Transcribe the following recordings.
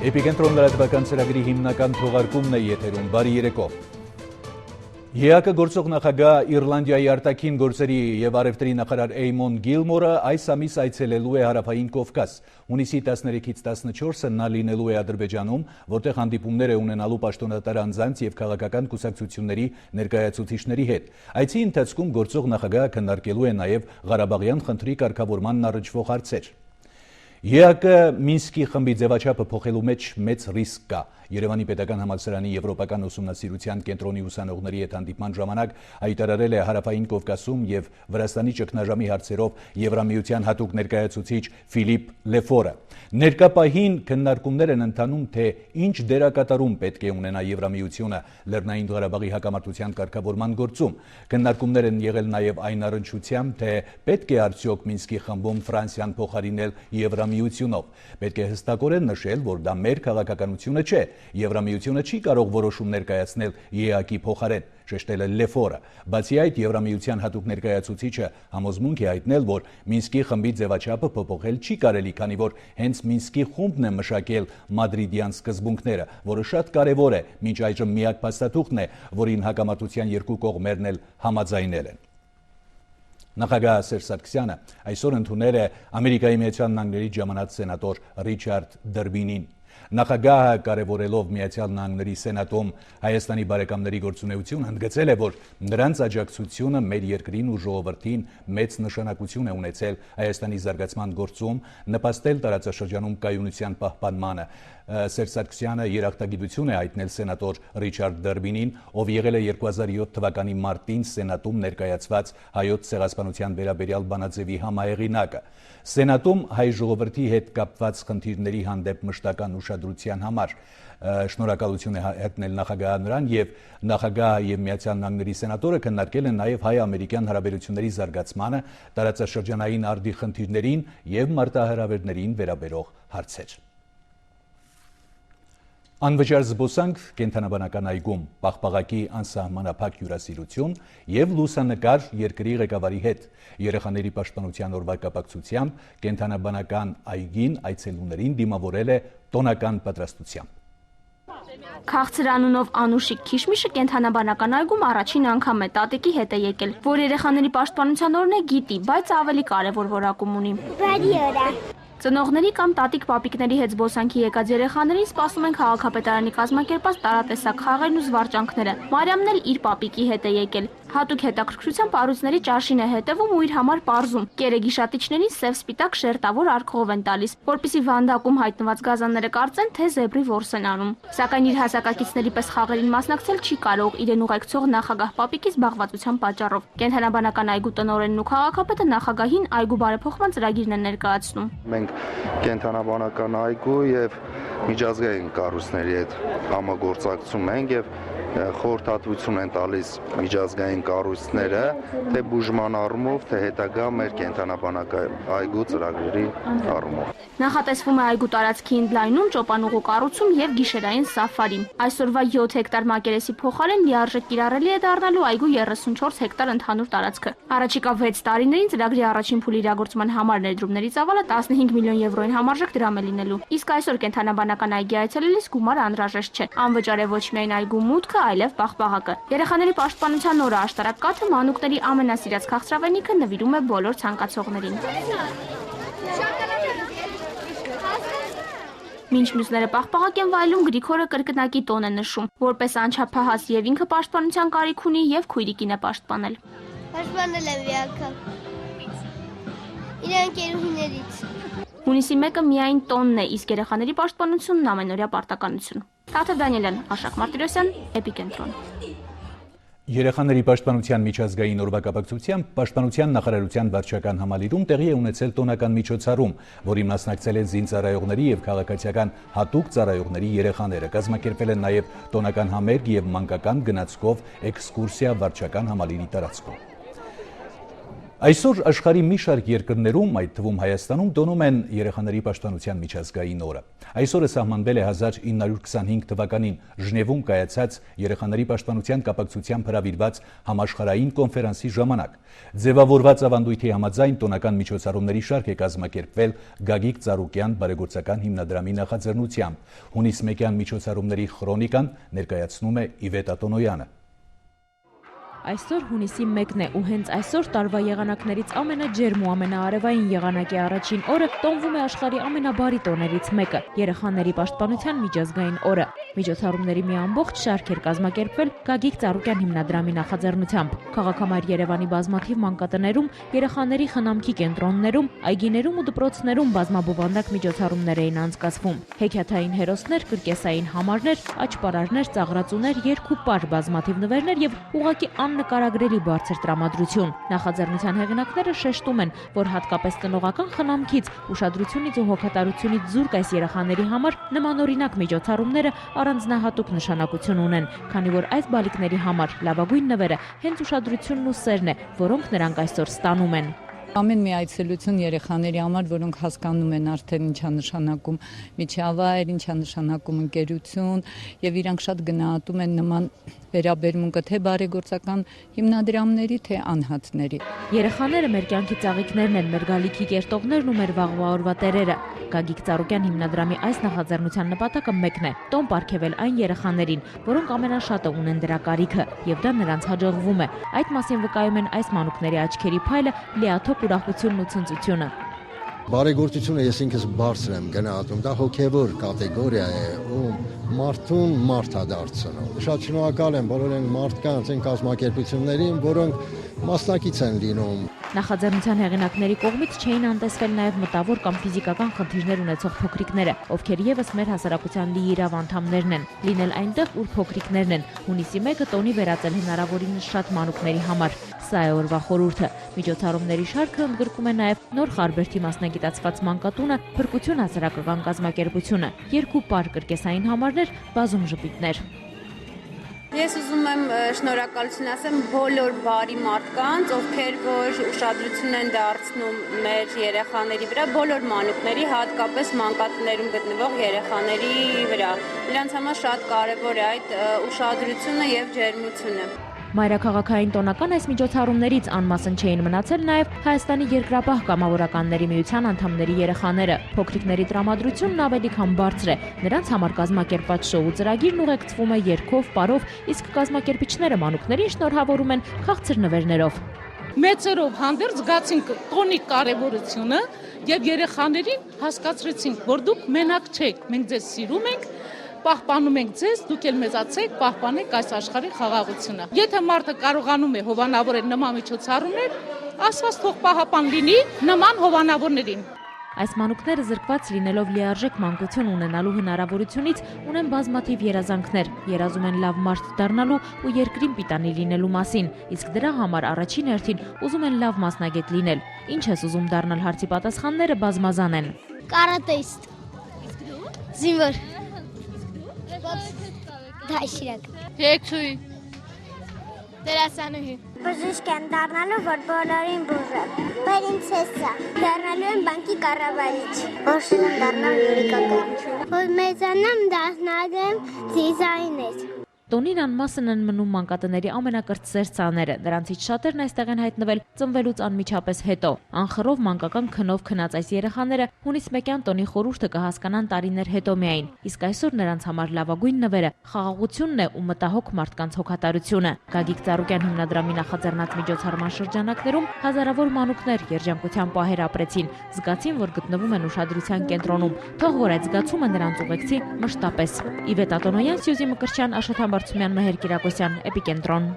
Էպիկենտրոն լրատվական ծրագրի հիմնական թողարկումն է եթերում։ Բարի երեկո։ ԵԱԿ գործող նախագահ Իռլանդիայի արտաքին գործերի եւ առևտրի նախարար Էյմոն Գիլմորը այս ամիս այցելելու է Հարավային Կովկաս։ Հունիսի 13-ից 14-ը նա լինելու է Ադրբեջանում, որտեղ հանդիպումներ է ունենալու պաշտոնատար անձանց եւ քաղաքական կուսակցությունների ներկայացուցիչների հետ։ Այցի ընթացքում գործող նախագահը քննարկելու է նաեւ Ղարաբաղյան խնդրի կարգավորմանն առնչվող հարցեր։ ԵԱԿ Մինսկի խմբի ձևաչափը փոխելու մեջ մեծ ռիսկ կա։ Երևանի պետական համալսարանի եվրոպական ուսումնասիրության կենտրոնի ուսանողների հետ հանդիպման ժամանակ հայտարարել է Հարավային Կովկասում եւ Վրաստանի ճգնաժամի հարցերով Եվրամիության հատուկ ներկայացուցիչ Ֆիլիպ Լեֆորը։ Ներկա պահին քննարկումներ են ընթանում, թե ինչ դերակատարում պետք է ունենա Եվրամիությունը Լեռնային Ղարաբաղի հակամարտության կարգավորման գործում։ Քննարկումներ են եղել նաեւ այն առնչությամբ, թե պետք է արդյոք Մինսկի խմբում Ֆրանսիան փոխարինել Եվրամիությունով։ Պետք է հստակորեն նշել, որ դա մեր քաղաքականությունը չէ։ Եվրամիությունը չի կարող որոշումներ կայացնել ԵԱԿ-ի փոխարեն, շեշտել է Լեֆորը։ Բացի այդ, Եվրամիության հատուկ ներկայացուցիչը համոզմունք է հայտնել, որ Մինսկի խմբի ձևաչափը փոփոխել չի կարելի, քանի որ հենց Մինսկի խումբն է մշակել մադրիդյան սկզբունքները, որը շատ կարևոր է, մինչ այժմ միակ փաստաթուղթն է, որին հակամարտության երկու կողմերն էլ համաձայնել են։ Նախագահ Սերժ Սարգսյանը այսօր ընդունել է Ամերիկայի Միացյալ Նահանգների ժամանած սենատոր Ռիչարդ Դրբինին։ Նախագահը կարևորելով Միացյալ Նահանգների սենատում Հայաստանի բարեկամների գործունեությունը ընդգծել է, որ նրանց աջակցությունը մեր երկրին ու ժողովրդին մեծ նշանակություն է ունեցել Հայաստանի զարգացման գործում, նպաստել տարածաշրջանում կայունության պահպանմանը։ Սերժ Սարգսյանը երախտագիտություն է հայտնել սենատոր Ռիչարդ Դրբինին, ով եղել է 2007 թվականի մարտին սենատում ներկայացված հայոց ցեղասպանության վերաբերյալ բանաձևի համահեղինակը։ Սենատում հայ ժողովրդի հետ կապված խնդիրների հանդեպ մշտական ուշադրության համար շնորհակալություն է հայտնել նախագահը նրան, եւ նախագահը եւ Միացյալ Նահանգների սենատորը քննարկել են նաեւ հայ-ամերիկյան հարաբերությունների զարգացմանը, տարածաշրջանային արդի խնդիրներին եւ մարտահրավերներին վերաբերող հարցեր։ Անվճար զբոսանք կենդանաբանական այգում, պաղպաղակի անսահմանափակ հյուրասիրություն եւ լուսանկար երկրի ղեկավարի հետ։ Երեխաների պաշտպանության օրվա կապակցությամբ կենդանաբանական այգին այցելուներին դիմավորել է տոնական պատրաստությամբ։ Քաղցր անունով Անուշիկ Քիշմիշը կենդանաբանական այգում առաջին անգամ է տատիկի հետ է եկել, որ երեխաների պաշտպանության օրն է գիտի, բայց ավելի կարևոր որակում ունի։ Ծնողների կամ տատիկ-պապիկների հետ զբոսանքի եկած երեխաներին սպասում են քաղաքապետարանի կազմակերպած տարատեսակ խաղերն ու զվարճանքները։ Մարիամն էլ իր պապիկի հետ է եկել։ Հատուկ հետաքրքրությամբ առույցների ճաշին է հետևում ու իր համար պարզում։ Կերեգիշատիչներին սև-սպիտակ շերտավոր արկղով են տալիս, որպեսզի վանդակում հայտնված գազանները կարծեն, թե զեբրի որս են անում։ Սակայն իր հասակակիցների պես խաղերին մասնակցել չի կարող իրեն ուղեկցող նախագահ պապիկի զբաղվածության պատճառով։ Կենդանաբանական այգու տնօրենն ու քաղաքապետը նախագահին այգու բարեփոխման ծրագիրն են ներկայացնում։ Մենք կենդանաբանական այգու եւ միջազգային կառույցների հետ համագործակցում ենք եւ խորհրդատվություն են տալիս միջազգային կառույցները, թե բուժման առումով, թե հետագա մեր կենդանաբանական այգու ծրագրերի առումով։ Նախատեսվում է այգու տարածքի ընդլայնում, ճոպանուղու կառուցում եւ գիշերային սաֆարի։ Այսօրվա 7 հեկտար մակերեսի փոխարեն լիարժեք կիրառելի է դառնալու այգու 34 հեկտար ընդհանուր տարածքը։ Առաջիկա 6 տարիներին ծրագրի առաջին փուլի իրագործման համար ներդրումների ծավալը 15 միլիոն եվրոյին համարժեք դրամ է լինելու։ Իսկ այսօր կենդանաբանական այգի այցելելիս գումարը անհրաժեշտ չէ։ Անվճար է ոչ միայն այգու մուտքը, այլև պաղպաղակը։ Երեխաների պաշտպանության օրը աշտարակկաթը մանուկների ամենասիրած քաղցրավենիքը նվիրում է բոլոր ցանկացողներին։ Մինչ մյուսները պաղպաղակ են վայելում, Գրիգորը կրկնակի տոն է նշում, որպես անչափահաս եւ ինքը պաշտպանության կարիք ունի եւ քույրիկին է պաշտպանել։ Պաշտպանել եմ Վիակը։ Իրան կերուհիներից։ Հունիսի 1-ը միայն տոնն է, իսկ երեխաների պաշտպանությունն ամենօրյա պարտականություն։ Թաթև Դանիելյան, Աշակ Մարտիրոսյան, Էպիկենտրոն։ Երեխաների պաշտպանության միջազգային օրվա կապակցությամբ Պաշտպանության նախարարության վարչական համալիրում տեղի է ունեցել տոնական միջոցառում, որի մասնակցել են զինծառայողների եւ քաղաքացիական հատուկ ծառայողների երեխաները։ Կազմակերպվել են նաեւ տոնական համերգ եւ մանկական գնացքով էքսկուրսիա վարչական համալիրի տարածքում։ Այսօր աշխարհի մի շարք երկրներում, այդ թվում Հայաստանում, տոնում են երեխաների պաշտպանության միջազգային օրը։ Այսօրը սահմանվել է 1925 թվականին Ժնևում կայացած երեխաների պաշտպանության կապակցությամբ հրավիրված համաշխարհային կոնֆերանսի ժամանակ։ Ձևավորված ավանդույթի համաձայն տոնական միջոցառումների շարք է կազմակերպվել Գագիկ Ծառուկյան բարեգործական հիմնադրամի նախաձեռնությամբ։ Հունիս 1-յան միջոցառումների քրոնիկան ներկայացնում է Իվետ Ատոնոյանը։ Այսօր հունիսի 1-ն է ու հենց այսօր տարվա եղանակներից ամենաջերմ ու ամենաարևային եղանակի առաջին օրը տոնվում է աշխարհի ամենաբարի տոներից մեկը՝ երեխաների պաշտպանության միջազգային օրը։ Միջոցառումների մի ամբողջ շարք էր կազմակերպվել Գագիկ Ծառուկյան հիմնադրամի նախաձեռնությամբ։ Քաղաքամայր Երևանի բազմաթիվ մանկատներում, երեխաների խնամքի կենտրոններում, այգիներում ու դպրոցներում բազմաբովանդակ միջոցառումներ էին անցկացվում։ Հեքիաթային հերոսներ, կրկեսային համարներ, աճպարարներ, ծաղրածուներ, երգ ու պար, բազմաթիվ նվերներ եւ ուղղակի աննկարագրելի բարձր տրամադրություն։ Նախաձեռնության հեղինակները շեշտում են, որ հատկապես տնողական խնամքից, ուշադրությունից ու հոգատարությունից զուրկ այս երեխաների համար նմանօրինակ միջոցառումները առանձնահատուկ նշանակություն ունեն, քանի որ այս բալիկների համար լավագույն նվերը հենց ուշադրությունն ու սերն է, որոնք նրանք այսօր ստանում են։ Ամեն մի այցելություն երեխաների համար, որոնք հասկանում են արդեն ինչա նշանակում միջավայր, ինչա նշանակում ընկերություն եւ իրանք շատ գնահատում են նման վերաբերմունքը թե բարեգործական հիմնադրամների, թե անհատների։ Երեխաները մեր կյանքի ծաղիկներն են, մեր գալիքի կերտողներն ու մեր վաղվա օրվա տերերը։ Գագիկ Ծառուկյան հիմնադրամի այս նախաձեռնության նպատակը մեկն է՝ տոն պարգևել այն երեխաներին, որոնք ամենաշատը ունեն դրա կարիքը, եւ դա նրանց հաջողվում է։ Այդ մասին վկայում են այս մանուկների աչքերի փայլը, լիաթոք ուրախությունն ու ցնծությունը։ Բարեգործությունը ես ինքս բարձր եմ գնահատում, դա հոգևոր կատեգորիա է ու մարդուն մարդ է դարձնում։ Շատ շնորհակալ եմ բոլոր այն մարդկանց, այն կազմակերպություններին, որոնք մասնակից են լինում։ Նախաձեռնության հեղինակների կողմից չէին անտեսվել նաև մտավոր կամ ֆիզիկական խնդիրներ ունեցող փոքրիկները, ովքեր եւս մեր հասարակության լիիրավ անդամներն են, լինել այնտեղ, ուր փոքրիկներն են։ Հունիսի 1-ը տոնի վերածել հնարավորինս շատ մանուկների համար։ Սա է օրվա խորհուրդը։ Միջոցառումների շարքը ընդգրկում է նաև Նոր Խարբերդի մասնագիտացված մանկատունը, փրկություն հասարակական կազմակերպությունը, երգ ու պար, կրկեսային համարներ, բազում ժպիտներ։ Ես ուզում եմ շնորհակալություն ասեմ բոլոր բարի մարդկանց, ովքեր որ ուշադրություն են դարձնում մեր երեխաների վրա, բոլոր մանուկների, հատկապես մանկատներում գտնվող երեխաների վրա։ Նրանց համար շատ կարևոր է այդ ուշադրությունը եւ ջերմությունը։ Մայրաքաղաքային տոնական այս միջոցառումներից անմասն չէին մնացել նաև Հայաստանի երկրապահ կամավորականների միության անդամների երեխաները։ Փոքրիկների տրամադրությունն ավելի քան բարձր է։ Նրանց համար կազմակերպված շոու ծրագիրն ուղեկցվում է երգով, պարով, իսկ կազմակերպիչները մանուկներին շնորհավորում են քաղցր նվերներով։ Մեծերով հանդերձ զգացինք տոնի կարևորությունը եւ երեխաներին հասկացրեցինք, որ դուք մենակ չեք, մենք ձեզ սիրում ենք, պահպանում ենք ձեզ, դուք էլ մեծացեք, պահպանեք այս աշխարհի խաղաղությունը։ Եթե մարդը կարողանում է հովանավորել նման միջոցառումներ, Աստված թող պահապան լինի նման հովանավորներին։ Այս մանուկները զրկված լինելով լիարժեք մանկություն ունենալու հնարավորությունից ունեն բազմաթիվ երազանքներ, երազում են լավ մարդ դառնալու ու երկրին պիտանի լինելու մասին, իսկ դրա համար առաջին հերթին ուզում են լավ մասնագետ լինել։ Ինչ ես ուզում դառնալ հարցի պատասխանները բազմազան են։ Կարատեստ։ Զինվոր։ Դաշիրակ։ Երգչուհի։ Դերասանուհի։ Բժիշկ եմ դառնալու, որ բոլորին բուժը։ Պրինցեսա։ Դառնալու եմ բանկի կառավարիչ։ Որոշել եմ դառնալ յուրիկական։ Որ մեծանամ դառնալ եմ դիզայներ։ Տոնին անմասն են մնում մանկատների ամենակրտսեր ծաները, նրանցից շատերն այստեղ են հայտնվել ծնվելուց անմիջապես հետո։ Անխռով մանկական քնով քնած այս երեխաները հունիս 1-յան տոնի խորհուրդը կհասկանան տարիներ հետո միայն, իսկ այսօր նրանց համար լավագույն նվերը խաղաղությունն է ու մտահոգ մարդկանց հոգատարությունը։ Գագիկ Ծառուկյան հիմնադրամի նախաձեռնած միջոցառման շրջանակներում հազարավոր մանուկներ երջանկության պահեր ապրեցին, զգացին, որ գտնվում են ուշադրության կենտրոնում, թող որ այդ զգացումը նրանց ուղեկցի մշտապես։ Իվետ Ատոնոյան, Սյուզի Մկրտչյան, Աշոտ Բարցումյան, Մեհեր Կիրակոսյան, Էպիկենտրոն։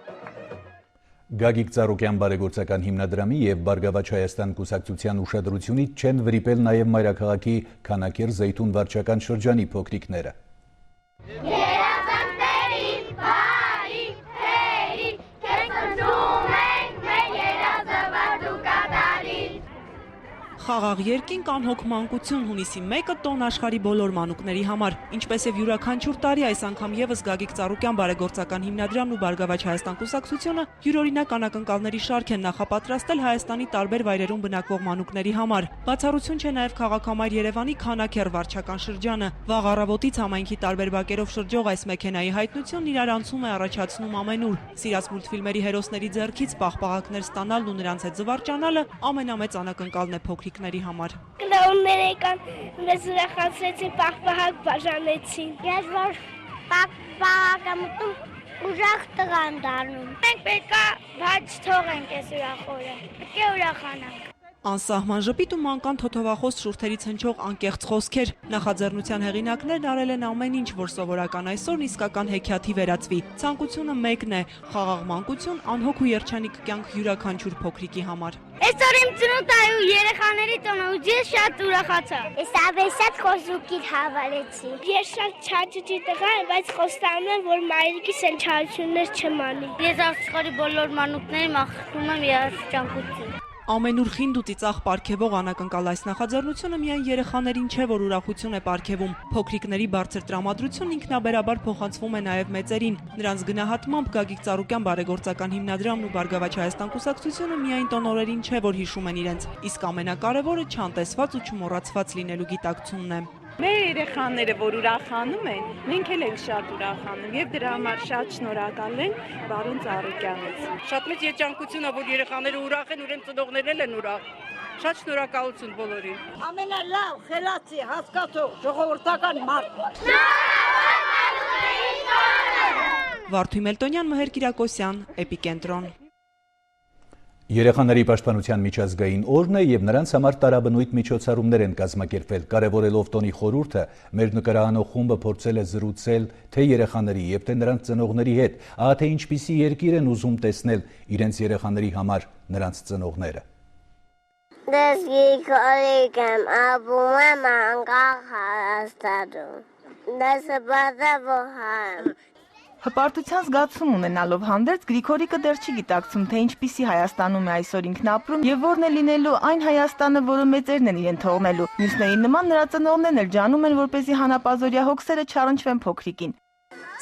Գագիկ Ծառուկյան բարեգործական հիմնադրամի եւ Բարգավաճ Հայաստան կուսակցության ուշադրությունից չեն վրիպել նաեւ Մայրաքաղաքի Քանաքեր Զեյթուն վարչական շրջանի փոքրիկները։ Խաղաղ երկինք, անհոգ մանկություն, հունիսի 1-ը տոն աշխարհի բոլոր մանուկների համար։ Ինչպես եւ յուրաքանչյուր տարի, այս անգամ եւս Գագիկ Ծառուկյան բարեգործական հիմնադրամն ու Բարգավաճ Հայաստան կուսակցությունը յուրօրինակ անակնկալների շարք են նախապատրաստել Հայաստանի տարբեր վայրերում բնակվող մանուկների համար։ Բացառություն չէ նաեւ քաղաքամայր Երևանի Քանաքեռ վարչական շրջանը։ Վաղ առավոտից համայնքի տարբեր բակերով շրջող այս մեքենայի հայտնությունն իրար անցում է առաջացնում ամենուր։ Սիրած մուլտֆիլմերի հերոսների ձեռքից պաղպաղակներ ստանալն ու նրանց հետ զվարճանալը ամենամեծ անակնկալն է փոքրիկների համար։ Կլաունները եկան, մեզ ուրախացրեցին, պաղպաղակ բաժանեցին։ Ես որ պաղպաղակը մտում ուրախ տղան դառնում։ Մենք պետք է բաց թողենք այս ուրախորը։ Պետք է ուրախանանք։ Անսահման ժպիտ ու մանկան թոթովախոս շուրթերից հնչող անկեղծ խոսքեր։ Նախաձեռնության հեղինակներն արել են ամեն ինչ, որ սովորական այսօրն իսկական հեքիաթի վերածվի։ Ցանկությունը մեկն է՝ խաղաղ մանկություն, անհոգ ու երջանիկ կյանք յուրաքանչյուր փոքրիկի համար։ Այսօր իմ ծնունդային երեխաների տոնը ու ես շատ ուրախացա։ Ես ավեսած խոսուկիր հավալեցի։ Ես շատ չաճճի տղա եմ, բայց խոստանում եմ, որ մայրիկիս են չարություններ չմանի։ Ես աշխարհի բոլոր մանուկներին մաղթում եմ երջանկություն։ Ամենուր խինդ ու ծիծաղ պարգևող անակնկալ այս նախաձեռնությունը միայն երեխաներին չէ, որ ուրախություն է պարգևում։ Փոքրիկների բարձր տրամադրությունն ինքնաբերաբար փոխանցվում է նաև մեծերին։ Նրանց գնահատմամբ Գագիկ Ծառուկյան բարեգործական հիմնադրամն ու Բարգավաճ Հայաստան կուսակցությունը միայն տոնորերին չէ, որ հիշում են իրենց, իսկ ամենակարևորը չանտեսված ու չմոռացված լինելու գիտակցությունն է։ Մեր երեխաները, որ ուրախանում են, մենք էլ ենք շատ ուրախանում եւ դրա համար շատ շնորհակալ են բարոն Ծառուկյանից։ Շատ մեծ երջանկություն է, որ երեխաները ուրախ են, ուրեմն ծնողներն են ուրախ։ Շատ շնորհակալություն բոլորին։ Ամենալավ, խելացի, հասկացող, ժողովրդական մարդ։ Վարդուհի Մելտոնյան, Մհեր Կիրակոսյան, Էպիկենտրոն։ Երեխաների պաշտպանության միջազգային օրն է եւ նրանց համար տարաբնույթ միջոցառումներ են կազմակերպվել։ Կարևորելով տոնի խորհուրդը, մեր նկարահանող խումբը փորձել է զրուցել թե երեխաների եւ թե նրանց ծնողների հետ, ահա թե ինչպիսի երկիր են ուզում տեսնել իրենց երեխաների համար նրանց ծնողները։ Դες գիկորիկեմ ապում եմ անկախ Հայաստանում։ Դες բադավոհամ։ Հպարտության զգացում ունենալով հանդերձ Գրիգորիկը դեռ չի գիտակցում, թե ինչպիսի Հայաստանում է այսօր ինքն ապրում եւ որն է լինելու այն Հայաստանը, որը մեծերն են իրեն թողնելու։ Մյուսների նման նրա ծնողներն էլ ջանում են, որպեսզի հանապազորյա հոգսերը չառնչվեն փոքրիկին։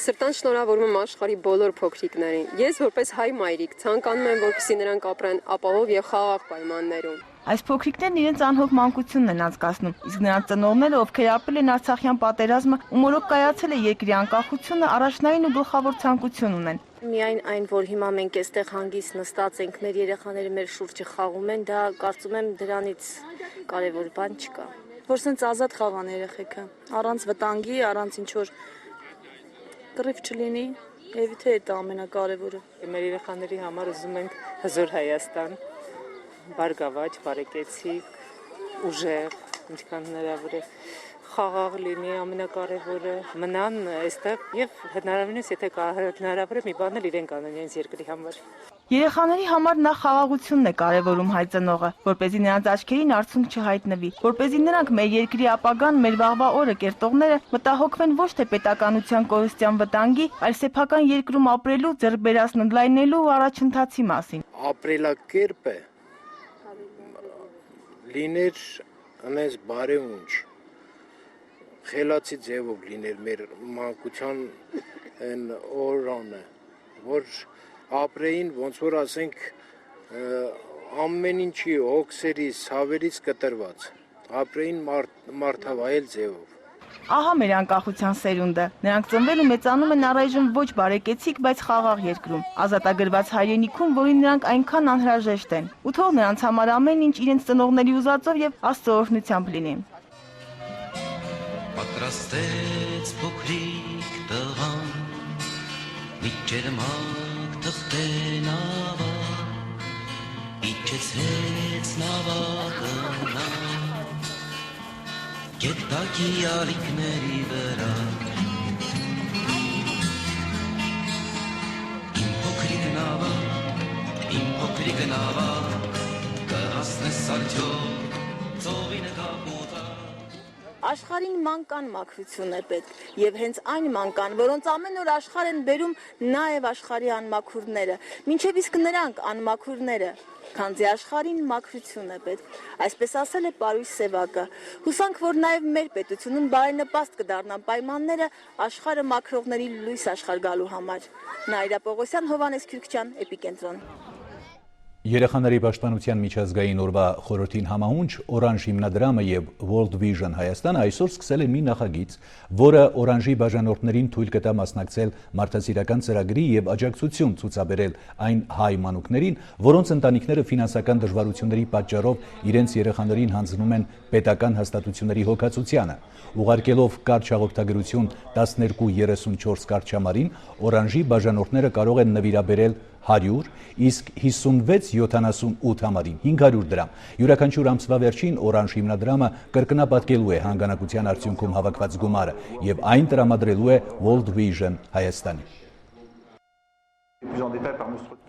Սրտան շնորհավորում եմ աշխարհի բոլոր փոքրիկներին։ Ես որպես հայ մայրիկ ցանկանում եմ, որպեսզի նրանք ապրեն ապահով եւ խաղաղ պայմաններում։ Այս փոքրիկներն իրենց անհոգ մանկությունն են անցկացնում, իսկ նրանց ծնողները, ովքեր ապրել են Արցախյան պատերազմը, ու մորոք կայացել է երկրի անկախությունը, առաջնային ու գլխավոր ցանկություն ունեն։ Միայն այն, որ հիմա մենք այստեղ հանգիստ նստած ենք, մեր երեխաները մեր շուրջը խաղում են, դա կարծում եմ դրանից կարևոր բան չկա։ Որ սենց ազատ խաղան երեխեքը, առանց վտանգի, առանց ինչ-որ կռիվ չլինի, եւիթե դա ամենակարևորը։ Մեր երեխաների համար ուզում ենք հզոր Հայաստան, բարգավաճ, բարեկեցիկ, ուժեղ, ինչքան հնարավոր է խաղաղ լինի, ամենակարևորը մնան այստեղ եւ հնարավորինս եթե հնարավոր է մի բան էլ իրենք անեն իրենց երկրի համար։ Երեխաների համար նա խաղաղությունն է կարևորում հայ ծնողը, որպեսզի նրանց աչքերին արցունք չհայտնվի, որպեսզի նրանք մեր երկրի ապագան, մեր վաղվա օրը կերտողները մտահոգվեն ոչ թե պետականության կորստյան վտանգի, այլ սեփական երկրում ապրելու, ձեռք բերած ընդլայնելու ու առաջընթացի մասին։ Ապրելակերպը լիներ անես բարեունջ, խելացի ձևով լիներ մեր մանկության են օրանը, որ ապրեին ոնց որ ասենք ամեն ինչի հոգսերից, ցավերից կտրված, ապրեին մարդավայել ձևով։ Ահա մեր անկախության սերունդը։ Նրանք ծնվել ու մեծանում են առայժմ ոչ բարեկեցիկ, բայց խաղաղ երկրում, ազատագրված հայրենիքում, որին նրանք այնքան անհրաժեշտ են։ Ու թող նրանց համար ամեն ինչ իրենց ծնողների ուզածով եւ Աստծո օրհնությամբ լինի։ Պատրաստեց փոքրիկ տղան, միջերմակ թղթեն ավակ, իջեցրեց նավակը նա, գետակի ալիքների վրա, իմ փոքրիկ նավակ, կհասնես արդյոք ծովի նկապուտակ։ Աշխարհին մանկան մաքրություն է պետք եւ հենց այն մանկան, որոնց ամեն օր աշխարհ են բերում նաեւ աշխարհի անմաքուրները, մինչեւ իսկ նրանք անմաքուրները, քանզի աշխարհին մաքրություն է պետք, այսպես ասել է Պարույր Սևակը։ Հուսանք, որ նաեւ մեր պետությունում բարենպաստ կդառնան պայմանները աշխարհը մաքրողների լույս աշխարհ գալու համար։ Նաիրա Պողոսյան, Հովհաննես Քյուրքչյան, Էպիկենտրոն։ Երեխաների պաշտպանության միջազգային օրվա խորհրդին համահունչ Օրանժ հիմնադրամը եւ World Vision Հայաստանը այսօր սկսել են մի նախագիծ, որը Օրանժի բաժանորդներին թույլ կտա մասնակցել մարդասիրական ծրագրի եւ աջակցություն ցուցաբերել այն հայ մանուկներին, որոնց ընտանիքները ֆինանսական դժվարությունների պատճառով իրենց երեխաներին հանձնում են պետական հաստատությունների հոգացությանը։ Ուղարկելով կարճ հաղորդագրություն 1234 կարգչամարին, Օրանժի բաժանորդները կարող են նվիրաբերել 100, իսկ 5678 համարին 500 դրամ։ Յուրաքանչյուր ամսվա վերջին Օրանժ հիմնադրամը կրկնապատկելու է հանգանակության արդյունքում հավաքված գումարը եւ այն տրամադրելու է World Vision Հայաստանի։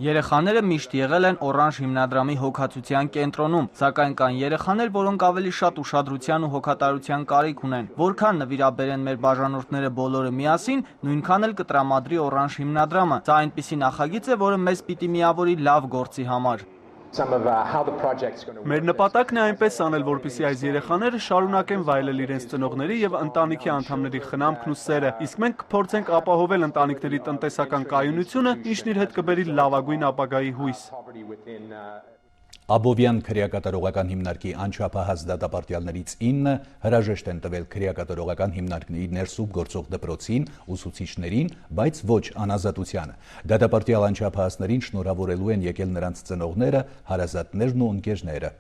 Երեխաները միշտ եղել են Օրանժ հիմնադրամի հոգացության կենտրոնում, սակայն կան երեխաներ, որոնք ավելի շատ ուշադրության ու հոգատարության կարիք ունեն։ Որքան նվիրաբերեն մեր բաժանորդները բոլորը միասին, նույնքան էլ կտրամադրի Օրանժ հիմնադրամը։ Սա այնպիսի նախագիծ է, որը մեզ պիտի միավորի լավ գործի համար։ Մեր նպատակն է այնպես անել, որպեսզի այս երեխաները շարունակեն վայելել իրենց ծնողների եւ ընտանիքի անդամների խնամքն ու սերը, իսկ մենք կփորձենք ապահովել ընտանիքների տնտեսական կայունությունը, ինչն իր հետ կբերի լավագույն ապագայի հույս։ Աբովյան քրեակատարողական հիմնարկի անչափահաս դատապարտյալներից 9 հրաժեշտ են տվել քրեակատարողական հիմնարկների ներսում գործող դպրոցին, ուսուցիչներին, բայց ոչ անազատությանը։ Դատապարտյալ անչափահասներին շնորհավորելու են եկել նրանց ծնողները, հարազատներն ու ընկերները։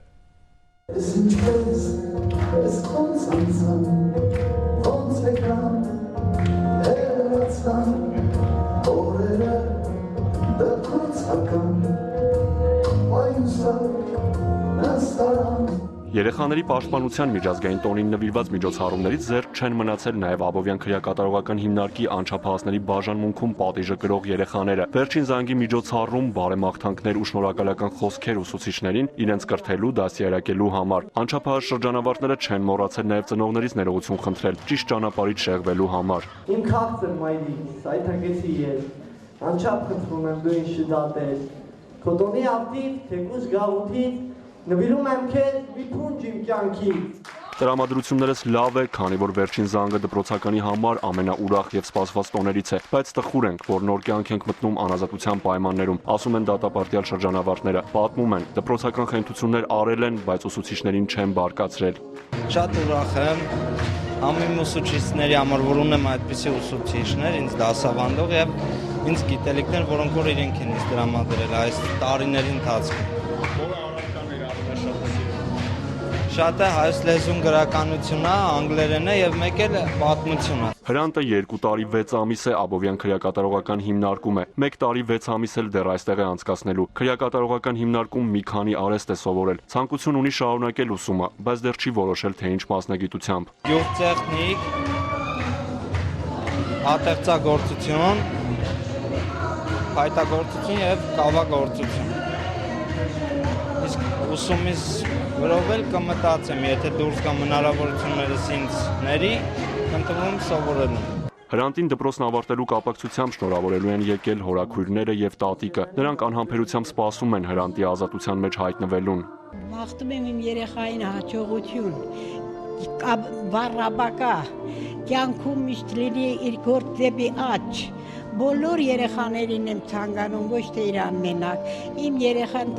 Երեխաների պաշտպանության միջազգային տոնին նվիրված միջոցառումներից զերծ չեն մնացել նաև Աբովյան քրեակատարողական հիմնարկի անչափահասների բաժանմունքում պատիժը կրող երեխաները։ Վերջին զանգի միջոցառում բարեմաղթանքներ ու շնորհակալական խոսքեր ուսուցիչներին իրենց կրթելու, դաստիարակելու համար։ Անչափահաս շրջանավարտները չեն մոռացել նաև ծնողներից ներողություն խնդրել ճիշտ ճանապարհից շեղվելու համար։ Իմ քաղցր մայրիկս, այդ հագեցի ես, անչափ խնդրում եմ դու ինձ շդատես, քոտոնի ավտից, թեկուզ գաղութից, նվիրում եմ քեզ մի փունջ իմ կյանքից։ Տրամադրություններս լավ է, քանի որ վերջին զանգը դպրոցականի համար ամենաուրախ եւ սպասված տոներից է, բայց տխուր ենք, որ նոր կյանք ենք մտնում անազատության պայմաններում, ասում են դատապարտյալ շրջանավարտները։ Պատմում են, դպրոցական խենթություններ արել են, բայց ուսուցիչներին չեն բարկացրել։ Շատ ուրախ եմ, ամեն ուսուցիչների համար, որ ունեմ այդպիսի ուսուցիչներ, ինձ դասավանդող եւ ինձ գիտելիքներ, որոնք որ իրենք են ինձ տրամադրել այս տարիների ընթացքում։ Շատ է հայոց լեզուն գրականությունը, անգլերենը եւ մեկ էլ պատմությունը։ Հրանտը 2 տարի 6 ամիս է Աբովյան քրեակատարողական հիմնարկում է։ 1 տարի 6 ամիս էլ դեռ այստեղ է անցկացնելու։ Քրեակատարողական հիմնարկում մի քանի արեստ է սովորել։ Ցանկություն ունի շարունակել ուսումը, բայց դեռ չի որոշել թե ինչ մասնագիտությամբ։ Գյուղտեխնիկ, ատեղծագործություն, փայտագործություն եւ կավագործություն։ Իսկ ուսումից որով էլ կմտածեմ, եթե դուրս կա հնարավորություններս ինձ ների, կընտրում սովորելու։ Հրանտին դպրոցն ավարտելու կապակցությամբ շնորհավորելու են եկել հորաքույրները եւ տատիկը։ Նրանք անհամբերությամբ սպասում են Հրանտի ազատության մեջ հայտնվելուն։ Մաղթում եմ իմ երեխային հաջողություն, բառաբակա, կյանքում միշտ լինի իր գործ դեպի աճ։ Բոլոր երեխաներին եմ ցանկանում, ոչ թե իրան մենակ։ Իմ երեխան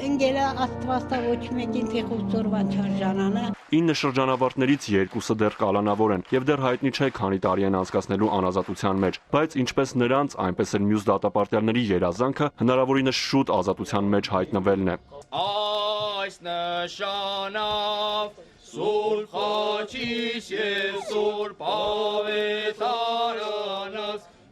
ընկերա Աստվածա ոչ մեկին թե խուսորվան չարժանանա։ 9 շրջանավարտներից 2-ը դեռ կալանավոր են եւ դեռ հայտնի չէ քանի տարի են անցկացնելու անազատության մեջ, բայց ինչպես նրանց, այնպես էլ մյուս դատապարտյալների երազանքը հնարավորինս շուտ ազատության մեջ հայտնվելն է։ Այս նշանով Սուրբ խաչիս եւ Սուրբ ավետարանս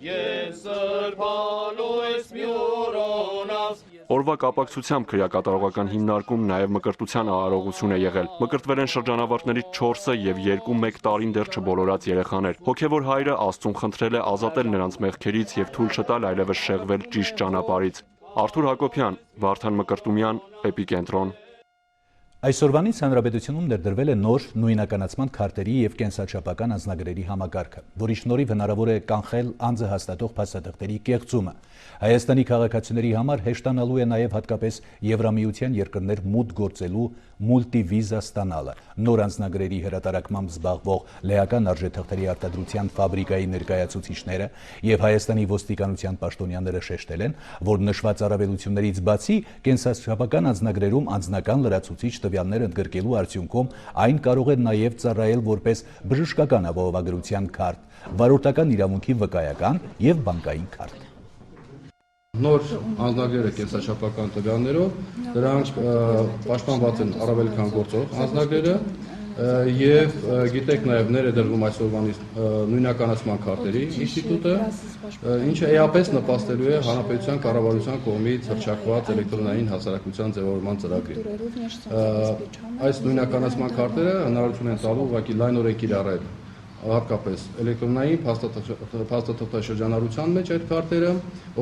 Ես սրբալույս մյուրոնաս։ Օրվա կապակցությամբ քրեակատարողական հիմնարկում նաև մկրտության արարողություն է եղել։ Մկրտվել են շրջանավարտներից 4-ը եւ 2 տարին դեռ չբոլորած երեխաներ։ Հոգևոր հայրը Աստծուն խնդրել է ազատել նրանց մեղքերից եւ թույլ չտալ այլևս շեղվել ճիշտ ճանապարհից։ Արթուր Հակոբյան, Վարդան Մկրտումյան, Էպիկենտրոն։ Այսօրվանից հանրապետությունում ներդրվել է նոր նույնականացման քարտերի եւ կենսաչափական անձնագրերի համակարգը, որի շնորհիվ հնարավոր է կանխել անձը հաստատող փաստաթղթերի կեղծումը։ Հայաստանի քաղաքացիների համար հեշտանալու է նաեւ հատկապես Եվրամիության երկրներ մուտք գործելու մուլտիվիզա ստանալը։ Նոր անձնագրերի հրատարակմամբ զբաղվող լեական արժեթղթերի արտադրության ֆաբրիկայի ներկայացուցիչները եւ Հայաստանի ոստիկանության պաշտոնյաները շեշտել են, որ նշված առավելություններից բացի կենսաչափական անձնագրերում անձնական լրացուցիչ տվյալներ ընդգրկելու արդյունքում այն կարող է նաև ծառայել որպես բժշկական ապահովագրության քարտ, վարորդական իրավունքի վկայական եւ բանկային քարտ։ Նոր անձնագրերը կենսաչափական տվյալներով, դրանք պաշտպանված են առավել քան գործող անձնագրերը եւ գիտեք նաեւ ներդրվում այսօրվանից նույնականացման քարտերի ինստիտուտը, ինչը էապես նպաստելու է հանրապետության կառավարության կողմից հռչակված էլեկտրոնային հասարակության ձևավորման ծրագրին։ Այս նույնականացման քարտերը հնարավորություն են տալու ուղղակի լայնորեն կիրառել հատկապես էլեկտրոնային փաստաթղթաշրջանառության մեջ այդ քարտերը,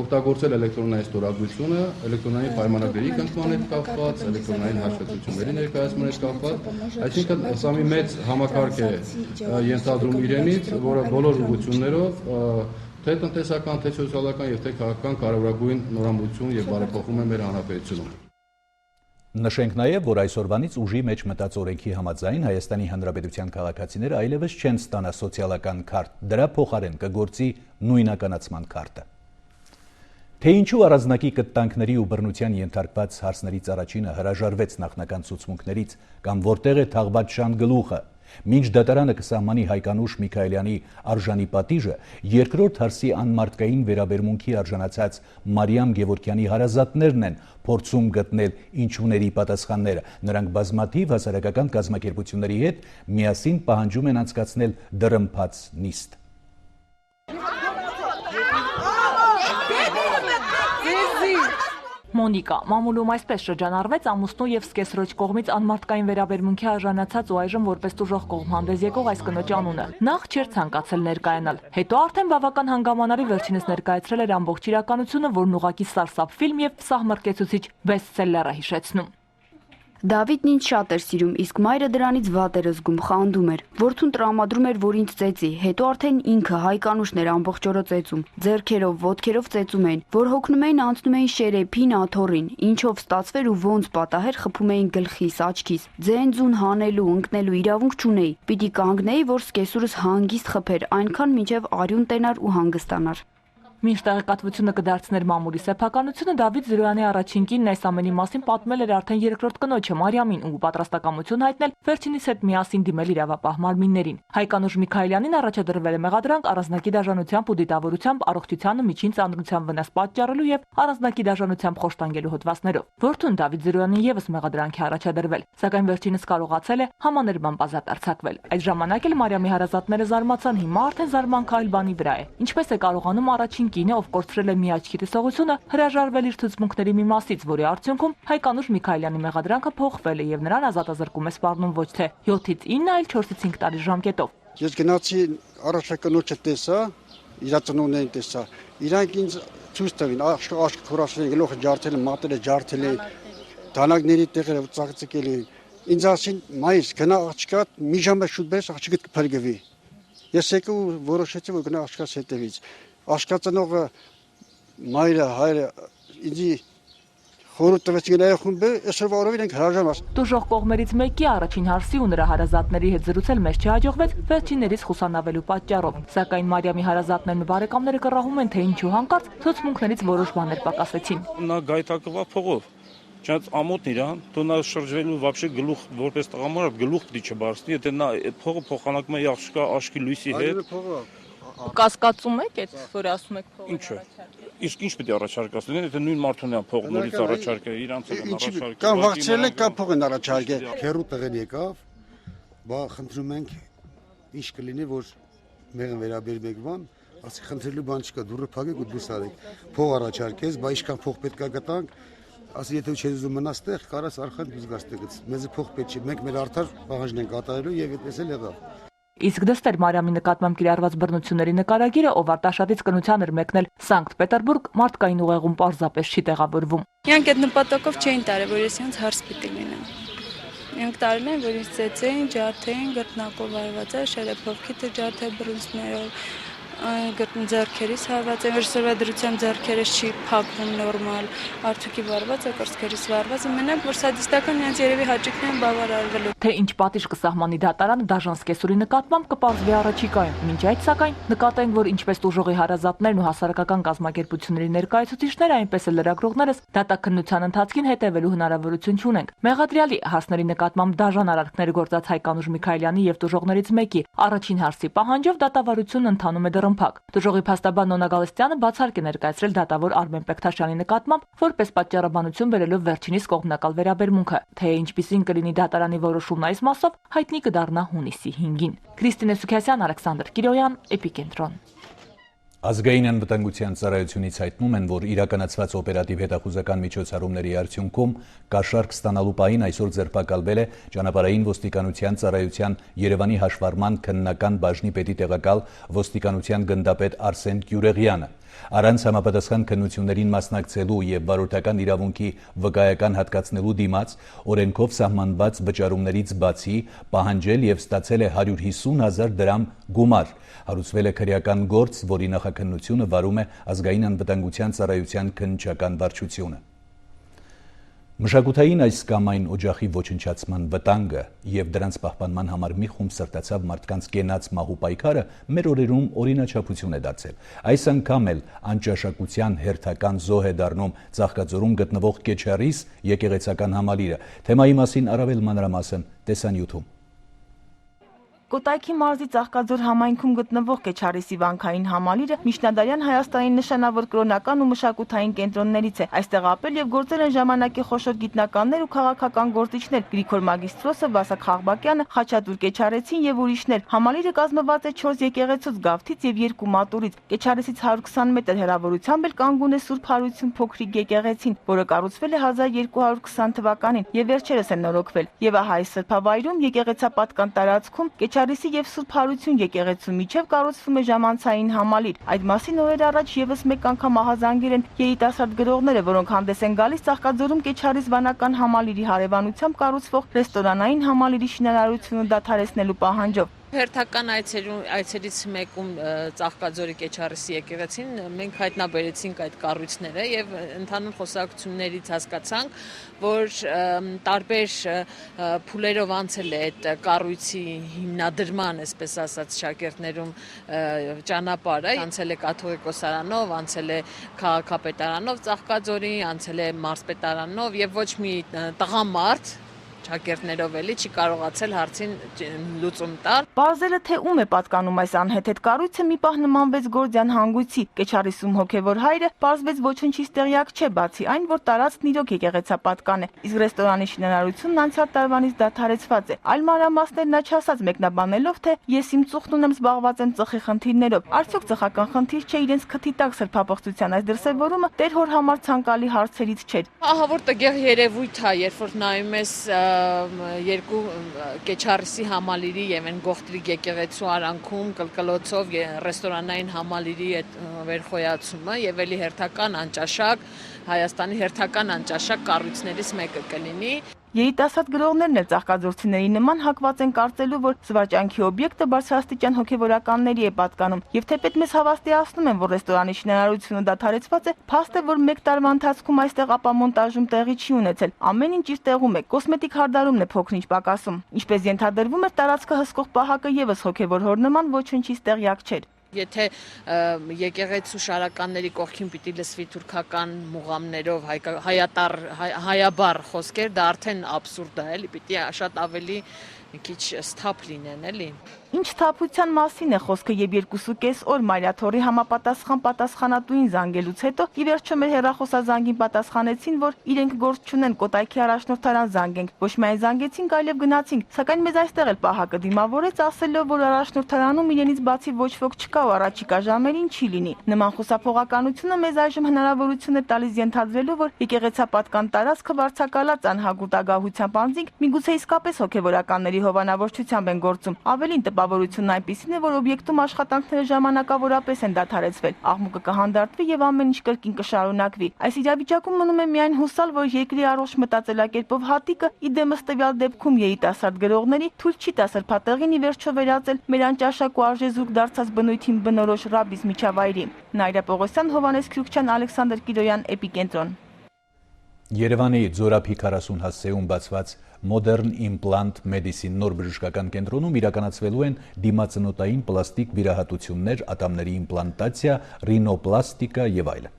օգտագործել էլեկտրոնային ստորագրությունը, էլեկտրոնային պայմանագրերի կնքման հետ կապված, էլեկտրոնային հաշվետվությունների ներկայացման հետ կապված, այսինքն սա մի մեծ համակարգ է ենթադրում իրենից, որը բոլոր ուղղություններով թե տնտեսական, թե սոցիալական եւ թե քաղաքական կարևորագույն նորամուծություն եւ բարեփոխում է մեր հանրապետությունում։ Նշենք նաև, որ այսօրվանից ուժի մեջ մտած օրենքի համաձայն Հայաստանի Հանրապետության քաղաքացիները այլևս չեն ստանա սոցիալական քարտ, դրա փոխարեն կգործի նույնականացման քարտը։ Թե ինչու առանձնակի կտանքների ու բռնության ենթարկված հարցներից առաջինը հրաժարվեց նախնական ցուցմունքներից կամ որտեղ է թաղված շան գլուխը, մինչ դատարանը կսահմանի Հայկանուշ Միքայելյանի արժանի պատիժը, երկրորդ հարցի անմարդկային վերաբերմունքի արժանացած Մարիամ Գևորգյանի հարազատներն են փորձում գտնել ինչուների պատասխանները։ Նրանք բազմաթիվ հասարակական կազմակերպությունների հետ միասին պահանջում են անցկացնել դռնփաց նիստ։ Մոնիկա մամուլում այսպես շրջանառվեց ամուսնու եւ սկեսրոջ կողմից անմարդկային վերաբերմունքի արժանացած ու այժմ որպես տուժող կողմ հանդես եկող այս կնոջ անունը։ Նախ չէր ցանկացել ներկայանալ, հետո արդեն բավական հանգամանալի վերջինս ներկայացրել էր ամբողջ իրականությունը, որն ուղղակի սարսափ ֆիլմ եւ սահմռկեցուցիչ բեսթսելլեր է հիշեցնում։ Դավիթն ինձ շատ էր սիրում, իսկ մայրը դրանից վատ էր զգում, խանդում էր։ Որդուն տրամադրում էր, որ ինձ ծեծի, հետո արդեն ինքը Հայկանուշն էր ամբողջ օրը ծեծում, ձեռքերով, ոտքերով ծեծում էին, որ հոգնում էին անցնում էին շերեփին, աթոռին, ինչով ստացվեր ու ոնց պատահեր խփում էին գլխիս, աչքիս։ Ձեն-ձուն հանելու, ընկնելու իրավունք չունեի։ Պիտի կանգնեի, որ սկեսուրս հանգիստ խփեր, այնքան մինչև արյուն տենար ու հանգստանար։ Մինչ տեղեկատվությունը կդարձներ մամուլի սեփականությունը, Դավիթ Զրոյանի առաջին կինն այս ամենի մասին պատմել էր արդեն երկրորդ կնոջը Մարիամին ու պատրաստակամություն հայտնել վերջինիս հետ միասին դիմել իրավապահ մարմիններին։ Հայկանուշ Միքայելյանին առաջադրվել է մեղադրանք առանձնակի դաժանությամբ ու դիտավորությամբ առողջությանը միջին ծանրության վնաս պատճառելու եւ առանձնակի դաժանությամբ խոշտանգելու հոդվածներով։ Որդուն Դավիթ Զրոյանին եւս մեղադրանք է առաջադրվել, սակայն վերջինս կարողացել է համաներման ազատ արձակվել։ Այդ ժամանակ էլ Մարիամի հարազատները զարմացան, հիմա արդեն զարմանքը այլ բանի վրա է։ Ինչպես է կարողանում առաջին կինը, ով կորցրել է մի աչքի տեսողությունը, հրաժարվել իր ցուցմունքների մի մասից, որի արդյունքում Հայկանուշ Միքայելյանի մեղադրանքը փոխվել է եւ նրան ազատազրկում է սպառնում ոչ թե 7-ից 9, այլ 4-ից 5 տարի ժամկետով։ Ես գնացի առաջակնոջը տեսա, իր ծնողներին տեսա։ Իրանք ինձ ցույց տվին, աշկ քորաշեն, գլուխը ջարդել են, մատերը ջարդել են, դանակների տեղերը ծաղծկել են։ Ինձ ասին՝ «Մայիս, գնա աղջկա, մի ժամ շուտ բերես, աղջիկդ կփրկվի»։ Ես եկա ու որոշեցի, որ գնա աղջկաս հետևից։ Աշկացնողը մայրը, հայրը ինձ խորհուրդ տվեց գնալ խումբը, այսօր որովին ենք հրաժարված։ Տուժող կողմերից մեկի առաջին հարսի ու նրա հարազատների հետ զրուցել մեզ չհաջողվեց վերջիններից խուսանավելու պատճառով։ Սակայն Մարիամի հարազատներն ու բարեկամները կռահում են, թե ինչու հանկարծ ցուցմունքներից որոշ բաներ պակասեցին։ Նա գայթակղա փողով Չնայած ամոթն իրան, դու նա շրջվելու вообще գլուխ որպես տղամարդ գլուխ պիտի չբարձնի, եթե նա այդ փողը փոխանակում է աղջկա աշկի լույսի հետ։ Կասկածում եք այդ, որ ասում եք փողը։ Ինչը։ Իսկ ինչ պիտի առաջարկասնեն, եթե նույն մարդունյան փողը նորից առաջարկել, իրանց են առաջարկել։ Կամ վախցրել են, կամ փող են առաջարկել։ Քերու տղեն եկավ, բա խնդրում ենք ինչ կլինի, որ մեղն վերաբերում եք բան, ասի խնդրելու բան չկա, դուրը փակեք ու դուրս արեք։ Փող առաջարկես, բա ինչքան փող պետք է գտանք, ասի եթե չես ուզում մնաս տեղ, կարաս արխան դուրս գաս տեղից։ Մեզ փող պետք չի, մենք մեր արդար պահանջն ենք կատարելու եւ այդպես էլ եղավ։ Իսկ դստեր Մարիամի նկատմամբ կիրառված բռնությունների նկարագիրը, ով արտաշատից կնության էր մեկնել Սանկտ Պետերբուրգ, մարդկային ուղեղում պարզապես չի տեղավորվում։ Իրանք այդ նպատակով չէին տարել, որ ես ինձ հարց պիտի լինեմ։ 5 տարին որ ինձ ծեծեին, ջարդեին, գրտնակով արված է, շերեփով քիթը ջարդե բռունցքներով, ձեռքերից հարված է, վերսորվա դրությամբ ձեռքերից չի փակվում նորմալ, արդյունքի վարված է, կրծքերից վարված է, մենակ որ սադիստական նրանց երևի հաճույքն են բավարարվելու։ Թե ինչ պատիժ կսահմանի դատարանը դաժան սկեսուրի նկատմամբ կպարզվի առաջիկայում։ Մինչ այդ սակայն նկատենք, որ ինչպես տուժողի հարազատներն ու հասարակական կազմակերպությունների ներկայացուցիչները, այնպես էլ լրագրողներս դատաքննության ընթացքին հետևելու հնարավորություն չունենք։ Մեղադրյալի հասների նկատմամբ դաժան արարքներ գործած Հայկանուշ Միքայելյանի եւ տուժողներից մեկի առաջին հարցի պահանջով դատավարությունն ընթանում է դռնփակ։ Տուժողի փաստաբան Նոնա Գալստյանը բացառք է ներկայացրել դատավոր Արմեն Պեկթաշյանի նկատմամբ որպես պատճառաբանություն բերելով վերջինիս կողմնակալ վերաբերմունքը, թե ինչպիսին կլինի դատարանի որոշումն այս մասով հայտնի կդառնա հունիսի 5-ին։ Քրիստինե Սուքիասյան, Ալեքսանդր Կիրոյան, Էպիկենտրոն։ Ազգային անվտանգության ծառայությունից հայտնում են, որ իրականացված օպերատիվ հետախուզական միջոցառումների արդյունքում կաշառք ստանալու պահին այսօր ձերբակալվել է ճանապարհային ոստիկանության ծառայության Երևանի հաշվառման քննական բաժնի պետի տեղակալ ոստիկանության գնդապետ Արսեն Գյուրեղյանը։ Առանց համապատասխան քննություններին մասնակցելու եւ վարորդական իրավունքի վկայական հատկացնելու դիմաց օրենքով սահմանված վճարումներից բացի պահանջել եւ ստացել է 150,000 դրամ գումար։ Հարուցվել է քրեական գործ, որի նախաքննությունը վարում է ազգային անվտանգության ծառայության քննչական վարչությունը։ Մշակութային այս կամ այն օջախի ոչնչացման վտանգը եւ դրանց պահպանման համար մի խումբ սրտացավ մարդկանց կենաց մահու պայքարը մեր օրերում օրինաչափություն է դարձել։ Այս անգամ էլ անճաշակության հերթական զոհ է դառնում Ծաղկաձորում գտնվող Կեչարիս եկեղեցական համալիրը։ Թեմայի մասին առավել մանրամասն տեսանյութում։ Կոտայքի մարզի Ծաղկաձոր համայնքում գտնվող Կեչարիսի վանքային համալիրը միջնադարյան Հայաստանի նշանավոր կրոնական ու մշակութային կենտրոններից է։ Այստեղ ապել եւ գործել են ժամանակի խոշոր գիտնականներ ու քաղաքական գործիչներ՝ Գրիգոր Մագիստրոսը, Վասակ Խաղբակյանը, Խաչատուր Կեչարեցին եւ ուրիշներ։ Համալիրը կազմված է 4 եկեղեցուց, գավթից եւ 2 մատուրից։ Կեչարիսից 120 մետր հեռավորությամբ էլ կանգուն է Սուրբ Հարություն փոքրիկ եկեղեցին, որը կառուցվել է 1220 թվականին եւ վերջերս է նորոգվել։ Եվ ահա այս սրբավայրում եկեղեցապատկան տարածքում Կեչարիսի եւ Սուրբ Հարություն եկեղեցու միջև կառուցվում է ժամանցային համալիր։ Այդ մասին օրեր առաջ եւս մեկ անգամ ահազանգել են երիտասարդ գրողները, որոնք հանդես են գալիս Ծաղկաձորում Կեչարիս վանական համալիրի հարևանությամբ կառուցվող ռեստորանային համալիրի շինարարությունը դադարեցնելու պահանջով։ Հերթական այցերից մեկում Ծաղկաձորի Կեչարիսի եկեղեցին մենք հայտնաբերեցինք այդ կառույցները եւ ընդհանուր խոսակցություններից հասկացանք, որ տարբեր փուլերով անցել է այդ կառույցի հիմնադրման, այսպես ասած, շակերտներում ճանապարհը, անցել է կաթողիկոսարանով, անցել է քաղաքապետարանով Ծաղկաձորի, անցել է մարզպետարանով եւ ոչ մի տղամարդ շակերտներով էլի չի կարողացել հարցին լուծում տալ։ Պարզելը թե ում է պատկանում այս անհեթեթ կառույցը մի պահ նմանվեց Գորդյան հանգույցի։ Կեչարիսում հոգևոր հայրը պարզվեց ոչնչից տեղյակ չէ, բացի այն, որ տարածքն իրոք եկեղեցապատկան է, իսկ ռեստորանի շինարարությունն անցյալ տարվանից դադարեցված է։ Այլ մանրամասներ նա չասաց մեկնաբանելով, թե ես իմ ծուխն ունեմ, զբաղված եմ ծխի խնդիրներով։ Արդյոք ծխական խնդիր չէ իրենց քթի տակ սրբափոխծության այս դրսևորումը տեր հոր համար ցանկալի հարցերից չէր։ Ահա որ տգեղ երևույթ է, երբ որ նայում ես երկու Կեչարիսի համալիրի եւ այն գողտրիկ եկեղեցու արանքում կլկլոցով ռեստորանային համալիրի այդ վերխոյացումը եւ էլի հերթական անճաշակ Հայաստանի հերթական անճաշակ կառույցներից մեկը կլինի։ Երիտասարդ գրողներն էլ ծաղկաձորցիների նման հակված են կարծելու, որ զվարճանքի օբյեկտը բարձրաստիճան հոգևորականների է պատկանում, եւ թեպետ մեզ հավաստիացնում են, որ ռեստորանի շինարարությունը դադարեցված է, փաստ է, որ մեկ տարվա ընթացքում այստեղ ապամոնտաժում տեղի չի ունեցել, ամեն ինչ իր տեղում է, կոսմետիկ հարդարումն է փոքրինչ պակասում։ Ինչպես ենթադրվում էր, տարածքը հսկող պահակը եւս հոգևոր հոր նման ոչնչից տեղյակ չէր։ Եթե եկեղեցու շարականների կողքին պիտի լսվի թուրքական մուղամներով հայաբար խոսքեր, դա արդեն աբսուրդ է, էլի, պիտի շատ ավելի մի քիչ սթափ լինեն, էլի։ Ինչ թափության մասին է խոսքը, եւ 2.5 օր Մայրաթորի համապատասխան պատասխանատուին զանգելուց հետո ի վերջո մեր հեռախոսազանգին պատասխանեցին, որ իրենք գործ չունեն, Կոտայքի առաջնորդարան զանգենք։ Ոչ միայն զանգեցինք, այլև գնացինք, սակայն մեզ այստեղ էլ պահակը դիմավորեց, ասելով, որ առաջնորդարանում իրենից բացի ոչ ոք չկա ու առաջիկա ժամերին չի լինի։ Նման խուսափողականությունը մեզ այժմ հնարավորություն է տալիս ենթադրելու, որ եկեղեցապատկան տարածքը վարձակալած անհագուտ ագահությամբ անձինք միգուցե իսկապես հոգևորականների հովանավորչությամբ են գործում։ Ավելին Տպավորությունն այնպիսին է, որ օբյեկտում աշխատանքները ժամանակավորապես են դադարեցվել, աղմուկը կհանդարտվի եւ ամեն ինչ կրկին կշարունակվի։ Այս իրավիճակում մնում է միայն հուսալ, որ երկրի առողջ մտածելակերպով հատիկը իդեմս տվյալ դեպքում երիտասարդ գրողների թույլ չի տա սրբատեղին ի վերջո վերածել մեր անճաշակ ու արժեզուրկ դարձած բնույթին բնորոշ ռաբիս միջավայրի։ Նայրա Պողոսյան, Հովանես Քրուքչյան, Ալեքսանդր Կիրոյան, Էպիկենտրոն։ Երևանի Ձորափի 40 հասցեում բացված Modern Implant Medicine նոր բժշկական կենտրոնում իրականացվելու են դիմածնոտային պլաստիկ վիրահատություններ, ատամների իմպլանտացիա, ռինոպլաստիկա եւ այլն։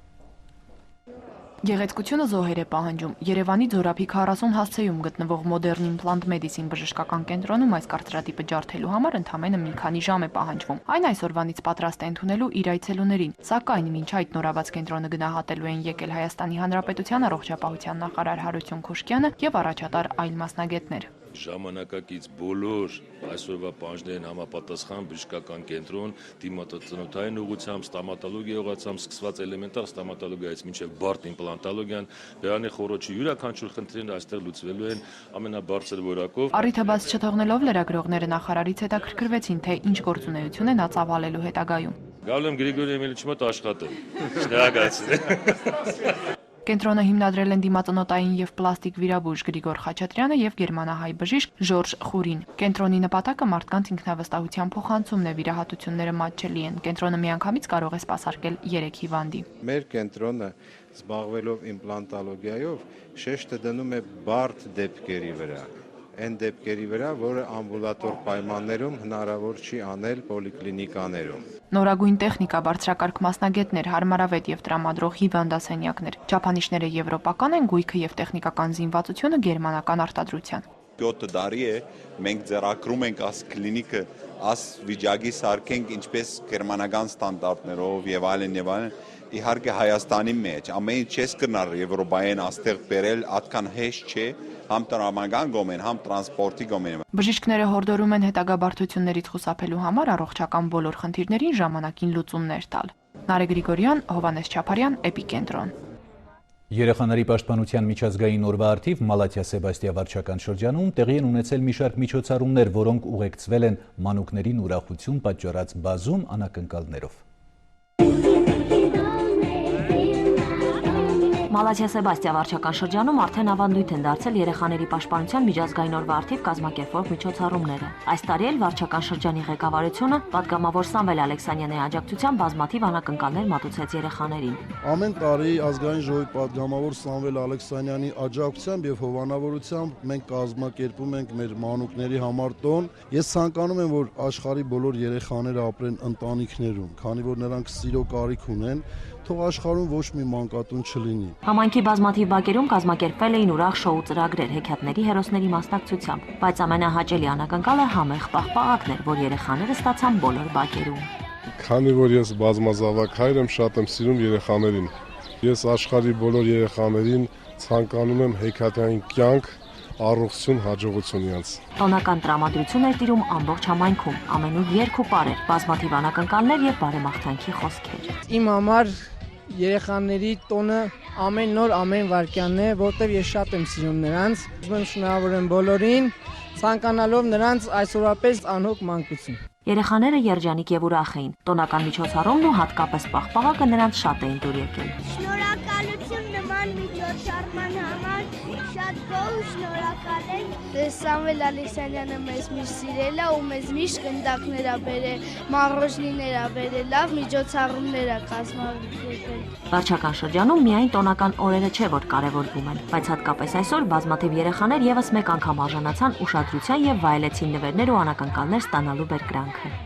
Գեղեցկությունը զոհեր է պահանջում։ Երևանի Ձորափի 40 հասցեում գտնվող Modern Implant Medicine բժշկական կենտրոնում այս կարծրատիպը ջարդելու համար ընդամենը մի քանի ժամ է պահանջվում։ Այն այսօրվանից պատրաստ է ընդունելու իր այցելուներին։ Սակայն մինչ այդ նորաբաց կենտրոնը գնահատելու են եկել Հայաստանի Հանրապետության առողջապահության նախարար Հարություն Քուշկյանը եւ առաջատար այլ մասնագետներ։ Ժամանակակից բոլոր այսօրվա պահանջներին համապատասխան բժշկական կենտրոն դիմատածնոտային ուղղությամբ, ստամատոլոգիա ուղղությամբ սկսված էլեմենտար ստամատոլոգիայից մինչև բարդ իմպլանտոլոգիան, բերանի խոռոչի յուրաքանչյուր խնդիրները այստեղ լուծվելու են ամենաբարձր որակով։ Առիթը բաց չթողնելով լրագրողները նախարարից հետաքրքրվեցին, թե ինչ գործունեություն է նա ծավալելու հետագայում։ Գալու եմ Գրիգորի Էմելիչի մոտ աշխատել։ Շնորհակալություն։ Կենտրոնը հիմնադրել են դիմածնոտային եւ պլաստիկ վիրաբույժ Գրիգոր Խաչատրյանը եւ գերմանահայ բժիշկ Ժորժ Խուրին։ Կենտրոնի նպատակը մարդկանց ինքնավստահության փոխանցումն է, վիրահատությունները մատչելի են։ Կենտրոնը միանգամից կարող է սպասարկել 3 հիվանդի։ Մեր կենտրոնը զբաղվելով իմպլանտոլոգիայով շեշտը դնում է բարդ դեպքերի վրա։ Այն դեպքերի վրա, որը ամբուլատոր պայմաններում հնարավոր չի անել պոլիկլինիկաներում։ Նորագույն տեխնիկա, բարձրակարգ մասնագետներ, հարմարավետ եւ տրամադրող հիվանդասենյակներ։ Չափանիշները եվրոպական են, գույքը եւ տեխնիկական զինվածությունը գերմանական արտադրության։ 7 տարի է մենք ձեռակրում ենք աս կլինիկը, աս վիճակի սարքենք ինչպես գերմանական ստանդարտներով եւ այլն իհարկե Հայաստանի մեջ ամեն ինչ չես կնար Եվրոպայեն աստեղ բերել այդքան հեշտ չէ համ տրամական գոմեն համ տրանսպորտի գոմեն։ Բժիշկները հորդորում են հետագա բարդություններից խուսափելու համար առողջական բոլոր խնդիրներին ժամանակին լուծումներ տալ։ Նարե Գրիգորյան, Հովանես Չապարյան, Էպիկենտրոն։ Երեխաների պաշտպանության միջազգային օրվա առթիվ Մալաթիա Սեբաստիա վարչական շրջանում տեղի են ունեցել մի շարք միջոցառումներ, որոնք ուղեկցվել են մանուկներին ուրախություն պատճառած բազում անակնկալներով։ Մալաթիա Սեբաստիա վարչական շրջանում արդեն ավանդույթ են դարձել երեխաների պաշտպանության միջազգային օրվա առթիվ կազմակերպվող միջոցառումները։ Այս տարի էլ վարչական շրջանի ղեկավարությունը պատգամավոր Սամվել Ալեքսանյանի աջակցությամբ բազմաթիվ անակնկալներ մատուցեց երեխաներին։ Ամեն տարի ազգային ժողովի պատգամավոր Սամվել Ալեքսանյանի աջակցությամբ եւ հովանավորությամբ մենք կազմակերպում ենք մեր մանուկների համար տոն։ Ես ցանկանում եմ, որ աշխարհի բոլոր երեխաները ապրեն ընտանիքներում, քանի որ նրանք սիրո կարիք ունեն, թող աշխարհում ոչ մի մանկատուն չլինի։ Համայնքի բազմաթիվ բակերում կազմակերպվել էին ուրախ շոու ծրագրեր հեքիաթների հերոսների մասնակցությամբ, բայց ամենահաճելի անակնկալը համեղ պաղպաղակն էր, որ երեխաները ստացան բոլոր բակերում։ Քանի որ ես բազմազավակ հայր եմ, շատ եմ սիրում երեխաներին։ Ես աշխարհի բոլոր երեխաներին ցանկանում եմ հեքիաթային կյանք, առողջություն, հաջողություն իրենց։ Տոնական տրամադրություն էր տիրում ամբողջ համայնքում, ամենուր երգ ու պարեր, բազմաթիվ անակնկալներ եւ բարեմաղթանքի խոսքեր։ Իմ համար երեխաների տոնը ամեն նոր ամեն վարքյանն է, որտեղ ես շատ եմ սիրում նրանց, ուզում եմ շնորհավորեմ բոլորին, ցանկանալով նրանց այսօրապես անհոգ մանկություն։ Երեխաները երջանիկ եւ ուրախ էին։ Տոնական միջոցառումն ու հատկապես պաղպաղակը նրանց շատ էին դուր եկել։ Շնորհակալություն նման միջոցառման համար, շատ գոհ ու շնորհակալ ենք։ Սամվել Ալեքսանյանը մեզ միշտ սիրել է ու մեզ միշտ գնդակներ ա բերել, մառոժնիներ ա բերել, լավ միջոցառումներ ա կազմակերպել։ Վարչական շրջանում միայն տոնական օրերը չէ, որ կարևորվում են, բայց հատկապես այսօր բազմաթիվ երեխաներ եւս մեկ անգամ արժանացան ուշադրության եւ վայելեցին նվերներ ու անակնկալներ ստանալու բերկրանքը։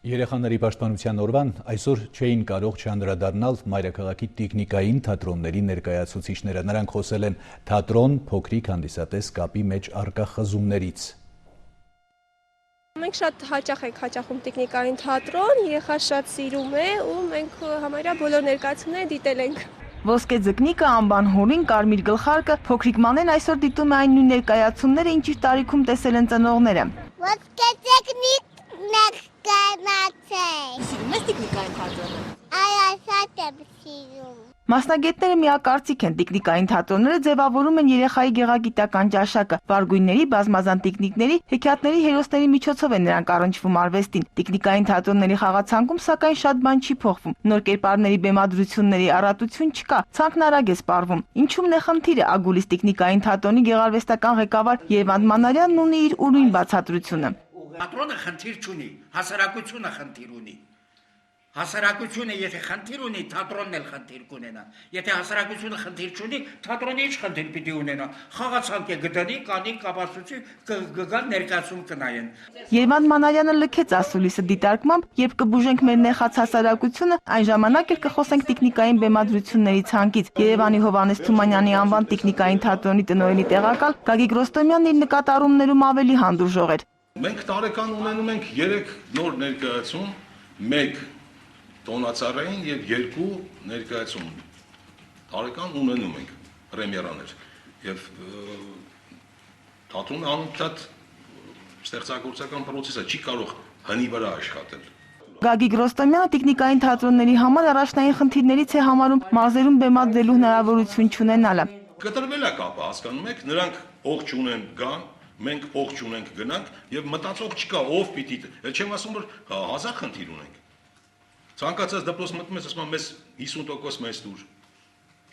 Երեխաների պաշտպանության օրվան այսօր չէին կարող չանդրադառնալ մայրաքաղաքի տիկնիկային թատրոնների ներկայացուցիչները։ Նրանք խոսել են թատրոն փոքրիկ հանդիսատես կապի մեջ առկա խզումներից։ Մենք շատ հաճախ ենք հաճախում տիկնիկային թատրոն, երեխան շատ սիրում է ու մենք համարյա բոլոր ներկայացումները դիտել ենք։ Ոսկե ձկնիկը, անբան հորին, կարմիր գլխարկը, փոքրիկ մանեն այսօր դիտում է այն նույն ներկայացումները, ինչ իր տարիքում տեսել են ծնողները։ Ոսկե ձկնիկն Կյանացել։ Սիրում ես տիկնիկային թատրոնը։ Այո, շատ եմ սիրում։ Մասնագետները միակարծիք են, տիկնիկային թատրոնները ձևավորում են երեխայի գեղագիտական ճաշակը, վարգույնների, բազմազան տիկնիկների, հեքիաթների հերոսների միջոցով են նրանք առնչվում արվեստին։ Տիկնիկային թատրոնների խաղացանկում սակայն շատ բան չի փոխվում։ Նոր կերպարների բեմադրությունների առատություն չկա, ցանկն արագ է սպառվում։ Ինչու՞մն է խնդիրը, Ագուլիս տիկնիկային թատրոնի գեղարվեստական ղեկավար Երվանդ Մանարյանն ունի իր ուրույն բացատրությունը։ Թատրոնը խնդիր չունի, հասարակությունը խնդիր ունի։ Հասարակությունը եթե խնդիր ունի, թատրոնն էլ խնդիր կունենա։ Եթե հասարակությունը խնդիր չունի, թատրոնը ինչ խնդիր պիտի ունենա։ Խաղացանկ է գտնի, կանի, կապացուցի, կգան ներկայացում կնայեն։ Երվանդ Մանարյանը լքեց ասուլիսը դիտարկմամբ, երբ կբուժենք մեր նեխած հասարակությունը, այն ժամանակ էլ կխոսենք տիկնիկային բեմադրությունների ցանկից։ Երևանի Հովհաննես Թումանյանի անվան տիկնիկային թատրոնի տնօրենի տեղակալ Գագիկ Ռոստոմյանն իր նկատառումներում ավելի հանդուրժող էր։ Մենք տարեկան ունենում ենք 3 նոր ներկայացում, 1 տոնածառային եւ 2 ներկայացում տարեկան ունենում ենք պրեմիերաներ եւ թատրոնը անընդհատ ստեղծագործական process-ը չի կարող հնի վրա աշխատել։ Գագիկ Ռոստոմյանը տիկնիկային թատրոնների համար առաջնային խնդիրներից է համարում մարզերում բեմադրելու հնարավորություն չունենալը։ Կտրվել է կապը, հասկանում եք, նրանք փող չունեն գան, մենք փող չունենք գնանք եւ մտածող չկա ով պիտի, էլ չեմ ասում որ 1000 խնդիր ունենք։ Ցանկացած դպրոց մտնում ես, ասում եմ, մեզ 50% մեզ դուր։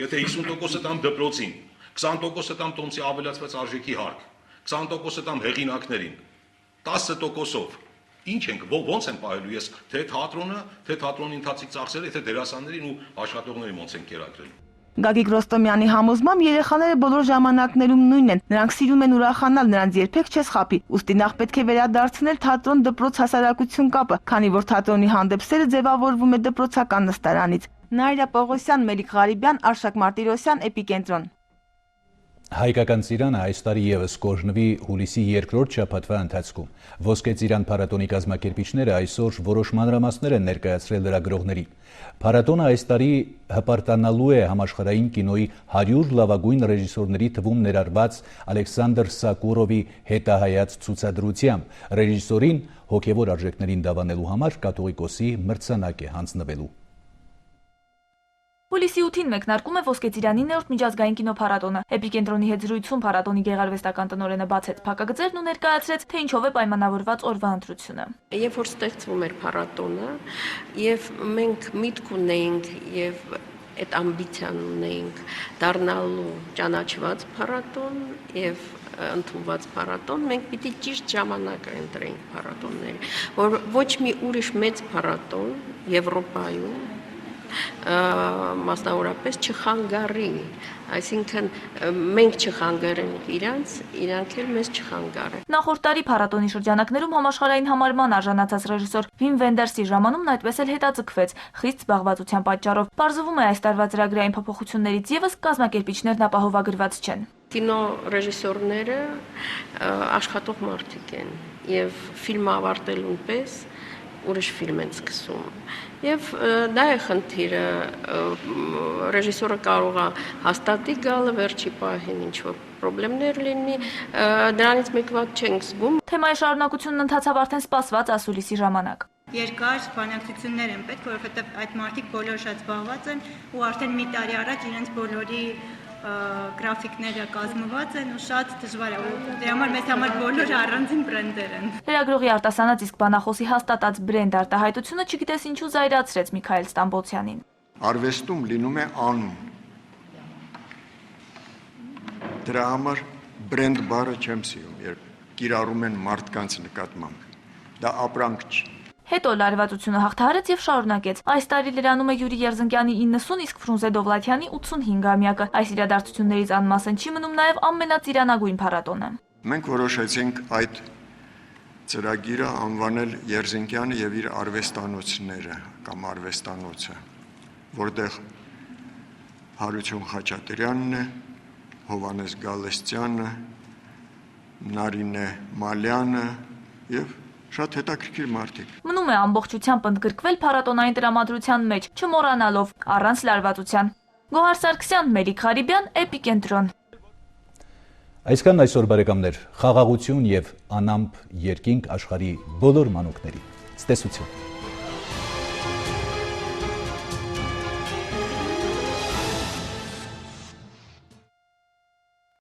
Եթե 50%-ը տամ դպրոցին, 20%-ը տամ տոմսի ավելացված արժեքի հարկ, 20%-ը տամ հեղինակներին, 10%-ով ինչ ենք, ոնց են պահելու ես, թե թատրոնը, թե թատրոնի ընթացիկ ծախսերը, թե դերասաններին ու աշխատողներին ոնց են կերակրել։ Գագիկ Ռոստոմյանի համոզմամբ երեխաները բոլոր ժամանակներում նույնն են, նրանք սիրում են ուրախանալ, նրանց երբեք չես խաբի, ուստի նախ պետք է վերադարձնել թատրոն դպրոց հասարակություն կապը, քանի որ թատրոնի հանդեպ սերը ձևավորվում է դպրոցական նստարանից։ Նայիրա Պողոսյան, Մելիք Ղարիբյան, Արշակ Մարտիրոսյան, Էպիկենտրոն։ Հայկական ծիրանը այս տարի եւս կօրհնվի հուլիսի 2-րդ շաբաթվա ընթացքում։ Ոսկե ծիրան փառատոնի կազմակերպիչները այսօր որոշ մանրամասներ են ներկայացրել լրագրողներին։ Փառատոնը այս տարի հպարտանալու է համաշխարհային կինոյի 100 լավագույն ռեժիսորների թվում ներառված Ալեքսանդր Սակուրովի հետահայաց ցուցադրությամբ։ Ռեժիսորին հոգևոր արժեքներին դավանելու համար կաթողիկոսի մրցանակ է հանձնվելու։ Հուլիսի 8-ին մեկնարկում է Ոսկե ծիրանի 9-րդ միջազգային կինոփառատոնը։ Էպիկենտրոնի հետ զրույցում փառատոնի գեղարվեստական տնօրենը բացեց փակագծերն ու ներկայացրեց, թե ինչով է պայմանավորված օրվա ընտրությունը։ Երբ որ ստեղծվում էր փառատոնը, եւ մենք միտք ունեինք եւ այդ ամբիցիան ունեինք դառնալու ճանաչված փառատոն եւ ընդունված փառատոն, մենք պիտի ճիշտ ժամանակը ընտրեինք փառատոնները, որ ոչ մի ուրիշ մեծ փառատոն Եվրոպայում մասնավորապես չխանգարի, այսինքն մենք չխանգարենք իրանք էլ մեզ չխանգարեն։ Նախորդ տարի փառատոնի շրջանակներում համաշխարհային համարման արժանացած ռեժիսոր Վիմ Վենդերսի ժամանումն այդպես էլ հետաձգվեց խիստ զբաղվածության պատճառով։ Պարզվում է այս տարվա ծրագրային փոփոխություններից եւս կազմակերպիչներն ապահովագրված չեն։ Կինո ռեժիսորները աշխատող մարդիկ են եւ ֆիլմը ավարտելուն պես ուրիշ ֆիլմ են սկսում։ Եվ դա է խնդիրը, ռեժիսորը կարող է հաստատի գալը վերջի պահին ինչ-որ պրոբլեմներ լինի, դրանից մեկ վատ չենք զգում։ Թեմայի շարունակությունն ընթացավ արդեն սպասված ասուլիսի ժամանակ։ Երկար բանակցություններ են պետք, որովհետև այդ մարդիկ բոլորը շատ զբաղված են ու արդեն մի տարի առաջ իրենց բոլորի գրաֆիկները կազմված են ու շատ դժվար է ու դրա համար մեծ համար բոլորը առանձին բրենդեր են։ Լրագրողի արտասանած իսկ բանախոսի հաստատած բրենդ արտահայտությունը չգիտես ինչու զայրացրեց Միքայել Ստամբոլցյանին։ Արվեստում լինում է անուն։ Դրա համար բրենդ բառը չեմ սիրում, երբ կիրառում են մարդկանց նկատմամբ։ Դա ապրանք չի։ Հետո լարվածությունը հաղթահարեց եւ շարունակեց։ Այս տարի լրանում է Յուրի Երզնկյանի 90, իսկ Ֆրունզե Դովլաթյանի 85-ամյակը։ Այս իրադարձություններից անմասն չի մնում նաեւ ամենածիրանագույն փառատոնը։ Մենք որոշեցինք այդ ծրագիրը անվանել Երզնկյանը եւ իր արվեստանոցները կամ արվեստանոցը, որտեղ Հարություն Խաչատրյանն է, Հովհաննես Գալստյանը, Նարինե Մալյանը եւ շատ հետաքրքիր մարդիկ։ Մնում է ամբողջությամբ ընդգրկվել փառատոնային տրամադրության մեջ, չմոռանալով առանց լարվածության։ Գոհար Սարգսյան, Մելիք Ղարիբյան, Էպիկենտրոն։ Այսքան այսօր բարեկամներ, խաղաղություն եւ անամպ երկինք աշխարհի բոլոր մանուկների։ Ցտեսություն։